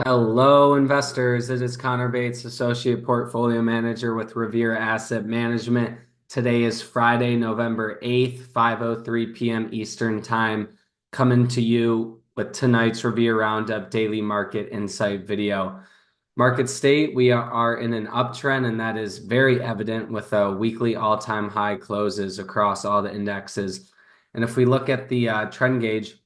Hello, investors. It is Connor Bates, Associate Portfolio Manager with Revere Asset Management. Today is Friday, November 8th, 5:03 p.m. Eastern Time, coming to you with tonight's Revere Roundup Daily Market Insight video. Market state, we are in an uptrend, and that is very evident with weekly all-time high closes across all the indexes. And if we look at the trend gauge,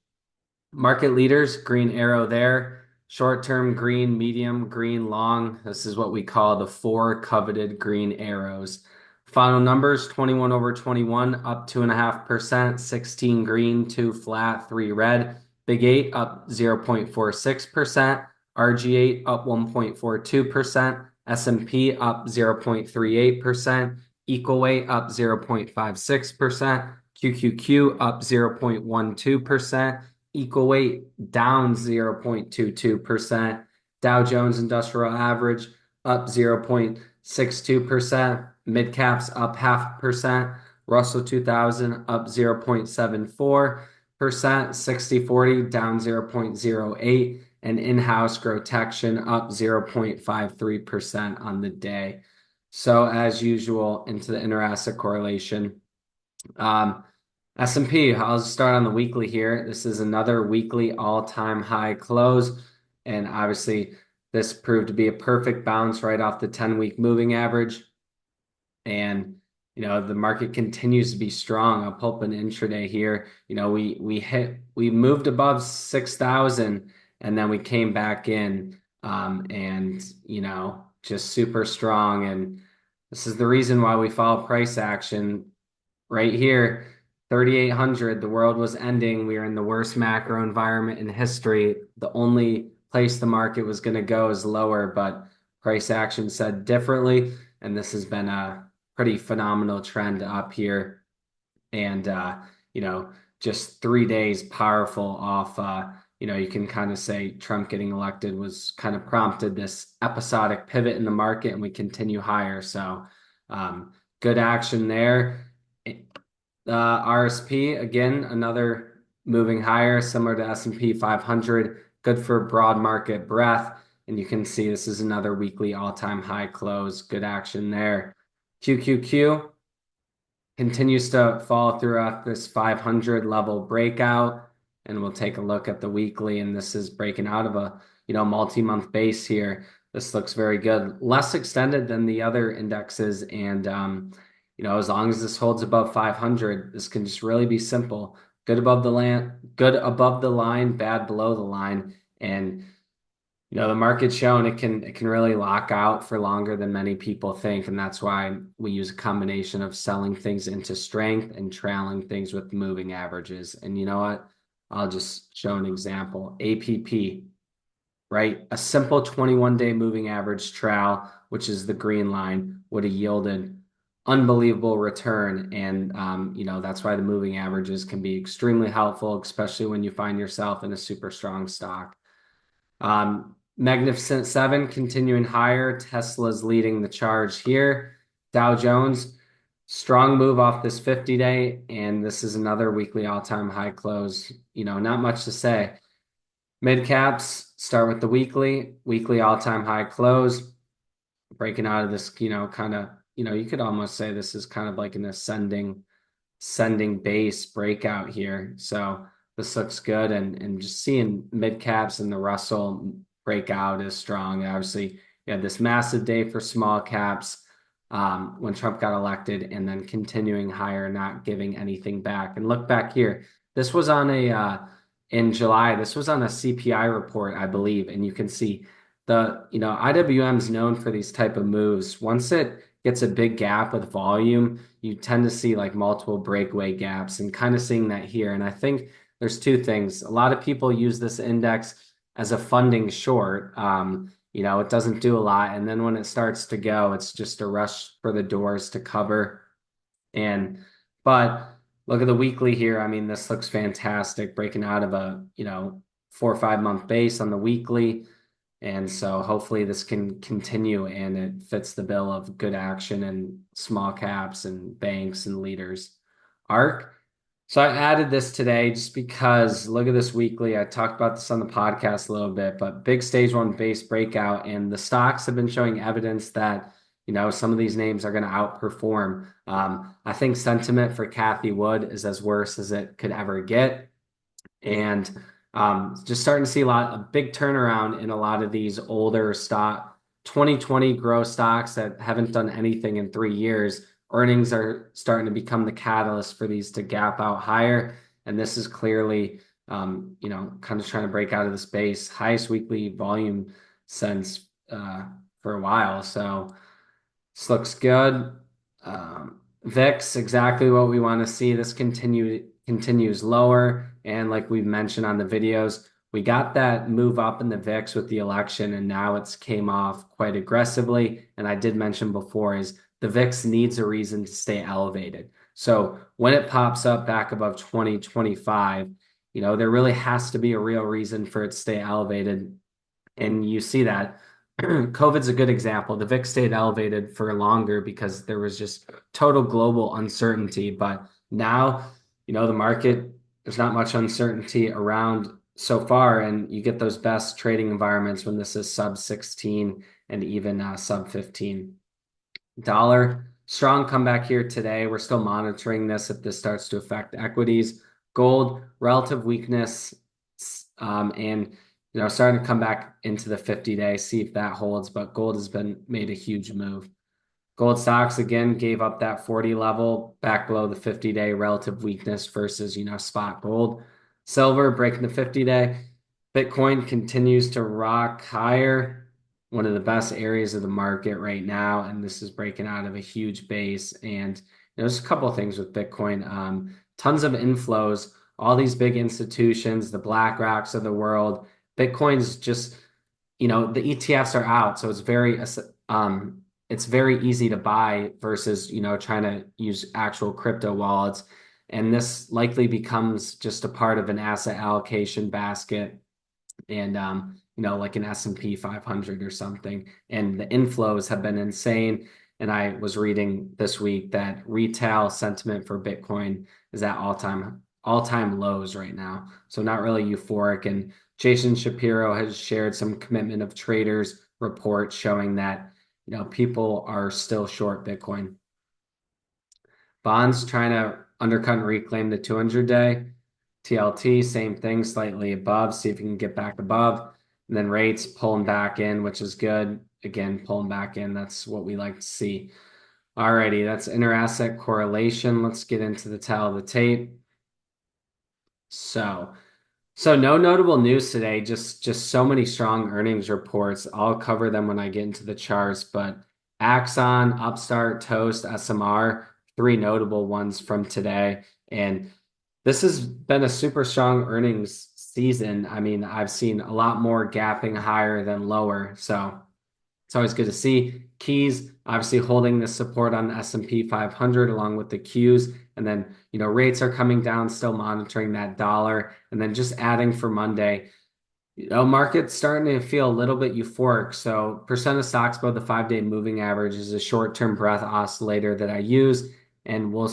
market leaders, green arrow there, short-term green, medium, green, long. This is what we call the four coveted green arrows. Final numbers, 21 over 21, up 2.5%, 16 green, 2 flat, 3 red. Big 8 up 0.46%, RG8 up 1.42%, S&P up 0.38%, equal weight up 0.56%, QQQ up 0.12%, equal weight down 0.22%, Dow Jones Industrial Average up 0.62%, mid caps up 0.5%, Russell 2000 up 0.74%, 60/40 down 0.08%, and in-house GROTECTION up 0.53% on the day. So as usual, into the interasset correlation. S&P, I'll start on the weekly here. This is another weekly all-time high close. And obviously, this proved to be a perfect bounce right off the 10-week moving average. And, the market continues to be strong. I'll pull up an intraday here. We moved above 6,000 and then we came back in and, just super strong. And this is the reason why we follow price action right here. 3,800, the world was ending. We were in the worst macro environment in history. The only place the market was going to go is lower, but price action said differently. And this has been a pretty phenomenal trend up here. And, just 3 days powerful off, you can kind of say Trump getting elected was kind of prompted this episodic pivot in the market and we continue higher. So good action there. RSP, again, another moving higher, similar to S&P 500, good for broad market breadth. And you can see this is another weekly all-time high close. Good action there. QQQ continues to fall throughout this 500 level breakout. And we'll take a look at the weekly. And this is breaking out of a, multi-month base here. This looks very good. Less extended than the other indexes. And, as long as this holds above 500, this can just really be simple. Good above the line, bad below the line. And, the market's shown it can really lock out for longer than many people think. And that's why we use a combination of selling things into strength and trailing things with moving averages. And you know what? I'll just show an example. APP, right? A simple 21-day moving average trail, which is the green line, would have yielded unbelievable return. And, that's why the moving averages can be extremely helpful, especially when you find yourself in a super strong stock. Magnificent Seven continuing higher. Tesla's leading the charge here. Dow Jones, strong move off this 50-day. And this is another weekly all-time high close. Not much to say. Mid caps, start with the weekly all-time high close. Breaking out of this, kind of, you could almost say this is kind of like an ascending base breakout here. So this looks good. And just seeing mid caps and the Russell breakout is strong. Obviously, you had this massive day for small caps when Trump got elected, and then continuing higher, not giving anything back. And look back here. This was on in July. This was on a CPI report, I believe. And you can see IWM is known for these type of moves. Once it gets a big gap with volume, you tend to see like multiple breakaway gaps, and kind of seeing that here. And I think there's two things. A lot of people use this index as a funding short. It doesn't do a lot. And then when it starts to go, it's just a rush for the doors to cover. But look at the weekly here. I mean, this looks fantastic, breaking out of a, 4 or 5 month base on the weekly. And so hopefully this can continue and it fits the bill of good action and small caps and banks and leaders. ARC, So I added this today just because look at this weekly. I talked about this on the podcast a little bit, but big stage one base breakout, and the stocks have been showing evidence that, some of these names are going to outperform. I think sentiment for Cathie Wood is as worse as it could ever get. And just starting to see a big turnaround in a lot of these older 2020 growth stocks that haven't done anything in 3 years. Earnings are starting to become the catalyst for these to gap out higher. And this is clearly, kind of trying to break out of the space. Highest weekly volume since for a while. So this looks good. VIX, exactly what we want to see. This continues lower. And like we've mentioned on the videos, we got that move up in the VIX with the election, and now it's came off quite aggressively. And I did mention before is the VIX needs a reason to stay elevated. So when it pops up back above 2025, there really has to be a real reason for it to stay elevated. And you see that COVID's a good example. The VIX stayed elevated for longer because there was just total global uncertainty. But now, the market, there's not much uncertainty around so far. And you get those best trading environments when this is sub 16 and even sub 15. Dollar, strong comeback here today. We're still monitoring this if this starts to affect equities. Gold, relative weakness, and starting to come back into the 50-day, see if that holds. But gold has been made a huge move. Gold stocks again gave up that 40 level back below the 50-day relative weakness versus, spot gold. Silver breaking the 50-day. Bitcoin continues to rock higher, one of the best areas of the market right now. And this is breaking out of a huge base. And there's a couple of things with Bitcoin. Tons of inflows, all these big institutions, the BlackRocks of the world. Bitcoin's just, the ETFs are out. So it's very easy to buy versus, trying to use actual crypto wallets. And this likely becomes just a part of an asset allocation basket and, like an S&P 500 or something. And the inflows have been insane. And I was reading this week that retail sentiment for Bitcoin is at all-time lows right now. So not really euphoric. And Jason Shapiro has shared some commitment of traders report showing that people are still short Bitcoin. Bonds trying to undercut and reclaim the 200-day. TLT, same thing, slightly above. See if you can get back above. And then rates pulling back in, which is good. Again, pulling back in. That's what we like to see. Alrighty, that's inter-asset correlation. Let's get into the tail of the tape. So no notable news today, just so many strong earnings reports. I'll cover them when I get into the charts, but Axon, Upstart, Toast, SMR, three notable ones from today. And this has been a super strong earnings season. I mean, I've seen a lot more gapping higher than lower. So it's always good to see. Keys obviously holding the support on the S&P 500 along with the Qs. And then, rates are coming down, still monitoring that dollar. And then just adding for Monday, market's starting to feel a little bit euphoric. So percent of stocks above the 5-day moving average is a short-term breath oscillator that I use. And we'll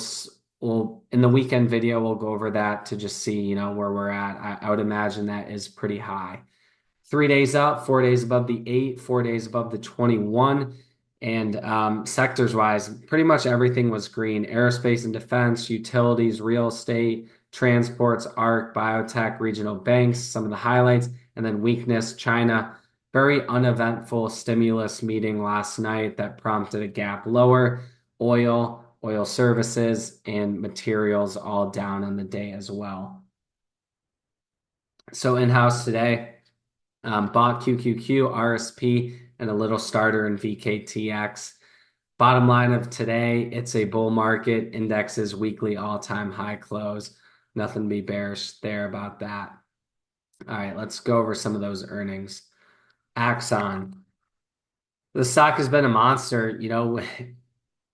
in the weekend video, we'll go over that to just see, where we're at. I would imagine that is pretty high. 3 days up, 4 days above the 8, 4 days above the 21. And sectors wise, pretty much everything was green. Aerospace and defense, utilities, real estate, transports, ARC, biotech, regional banks, some of the highlights. And then weakness, China. Very uneventful stimulus meeting last night that prompted a gap lower. Oil services, and materials all down on the day as well. So in-house today, bought QQQ, RSP, and a little starter in VKTX. Bottom line of today, it's a bull market. Indexes weekly all-time high close. Nothing to be bearish there about that. All right, let's go over some of those earnings. Axon. The stock has been a monster.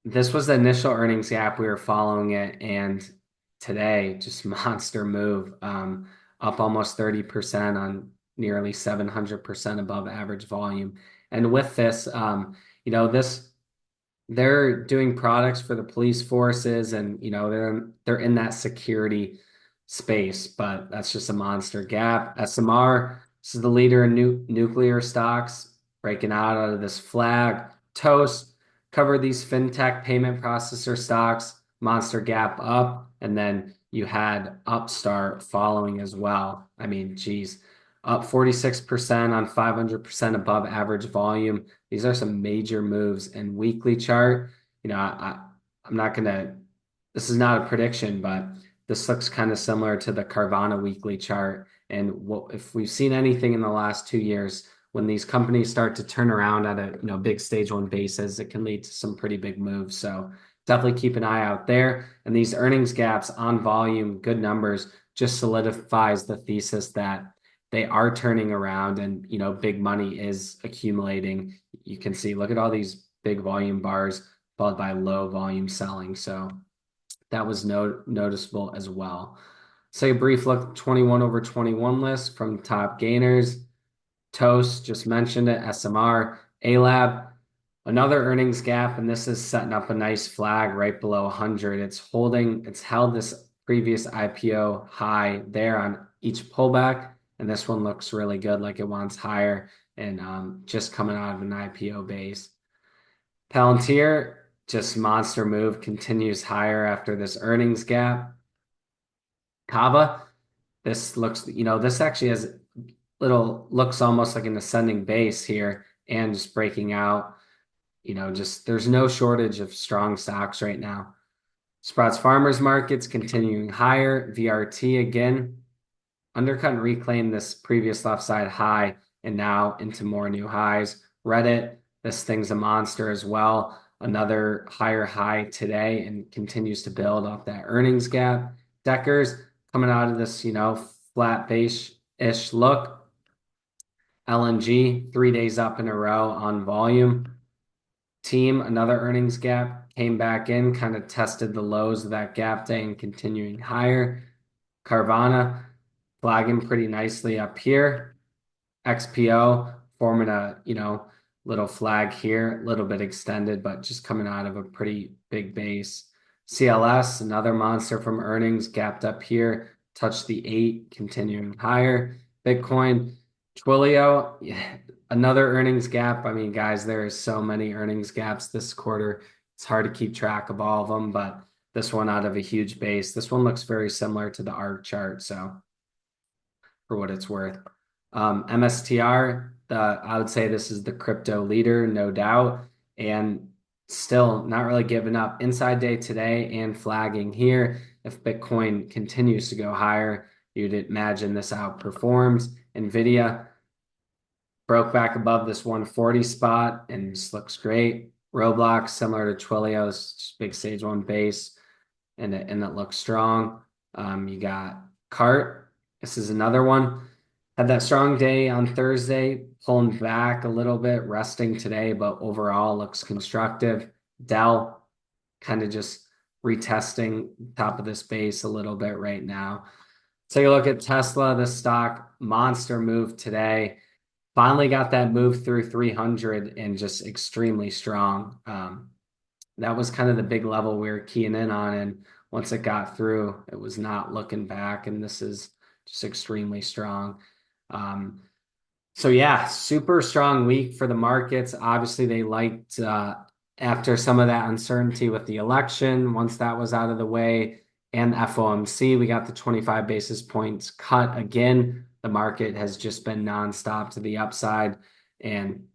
This was the initial earnings gap. We were following it, and today, just monster move. Up almost 30% on nearly 700% above average volume. And with this, they're doing products for the police forces, and they're in that security space, but that's just a monster gap. SMR, this is the leader in nuclear stocks, breaking out of this flag. Toast cover these fintech payment processor stocks, monster gap up, and then you had Upstart following as well. I mean, geez, up 46% on 500% above average volume. These are some major moves. And weekly chart, I'm not gonna. This is not a prediction, but this looks kind of similar to the Carvana weekly chart. And if we've seen anything in the last 2 years, when these companies start to turn around at a big stage one basis, it can lead to some pretty big moves. So definitely keep an eye out there. And these earnings gaps on volume, good numbers, just solidifies the thesis that they are turning around, and big money is accumulating. You can see, look at all these big volume bars followed by low volume selling. So that was noticeable as well. Say a brief look, 21 over 21 list from top gainers. Toast, just mentioned it, SMR, ALAB, another earnings gap, and this is setting up a nice flag right below 100. It's held this previous IPO high there on each pullback, and this one looks really good, like it wants higher, and just coming out of an IPO base. Palantir, just monster move, continues higher after this earnings gap. Kava, this actually has looks almost like an ascending base here and just breaking out. Just there's no shortage of strong stocks right now. Sprouts Farmers Market's continuing higher. VRT again, undercut and reclaim this previous left side high and now into more new highs. Reddit, this thing's a monster as well. Another higher high today and continues to build off that earnings gap. Deckers coming out of this, flat base-ish look. LNG, 3 days up in a row on volume. Team, another earnings gap, came back in, kind of tested the lows of that gap day and continuing higher. Carvana, flagging pretty nicely up here. XPO, forming a, little flag here, a little bit extended, but just coming out of a pretty big base. CLS, another monster from earnings, gapped up here, touched the 8, continuing higher. Bitcoin, Twilio, yeah, another earnings gap. I mean, guys, there are so many earnings gaps this quarter. It's hard to keep track of all of them, but this one out of a huge base. This one looks very similar to the ARC chart, so for what it's worth. MSTR, I would say this is the crypto leader, no doubt, and still not really giving up. Inside day today and flagging here. If Bitcoin continues to go higher, you'd imagine this outperforms. NVIDIA broke back above this 140 spot and just looks great. Roblox, similar to Twilio's, just big stage one base, and it looks strong. You got Cart. This is another one. Had that strong day on Thursday, pulling back a little bit, resting today, but overall looks constructive. Dell kind of just retesting top of this base a little bit right now. Take a look at Tesla, the stock monster move today. Finally got that move through 300 and just extremely strong. That was kind of the big level we were keying in on. And once it got through, it was not looking back. And this is just extremely strong. So yeah, super strong week for the markets. Obviously, they liked after some of that uncertainty with the election, once that was out of the way, and FOMC, we got the 25 basis points cut again. The market has just been nonstop to the upside. And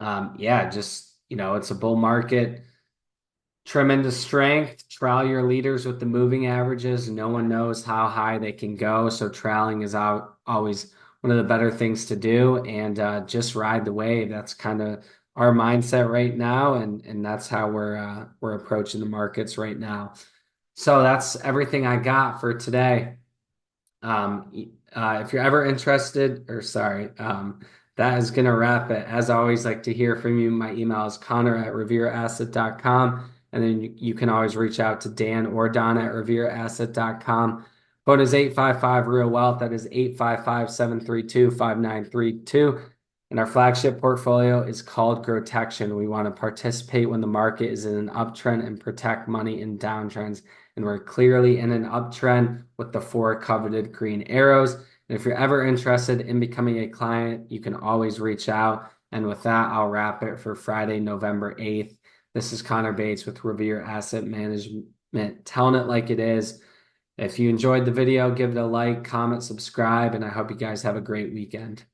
yeah, just, it's a bull market. Tremendous strength. Trail your leaders with the moving averages. No one knows how high they can go. So trailing is always one of the better things to do, and just ride the wave. That's kind of our mindset right now, and that's how we're approaching the markets right now. So that's everything I got for today. If you're ever interested, or sorry, that is going to wrap it. As always, like to hear from you. My email is connor@revereasset.com. And then you can always reach out to Dan or Donna at revereasset.com. Phone is 855 Real Wealth. That is 855-732-5932. And our flagship portfolio is called GROTECTION. We want to participate when the market is in an uptrend and protect money in downtrends. And we're clearly in an uptrend with the 4 coveted green arrows. And if you're ever interested in becoming a client, you can always reach out. And with that, I'll wrap it for Friday, November 8th. This is Connor Bates with Revere Asset Management, telling it like it is. If you enjoyed the video, give it a like, comment, subscribe, and I hope you guys have a great weekend.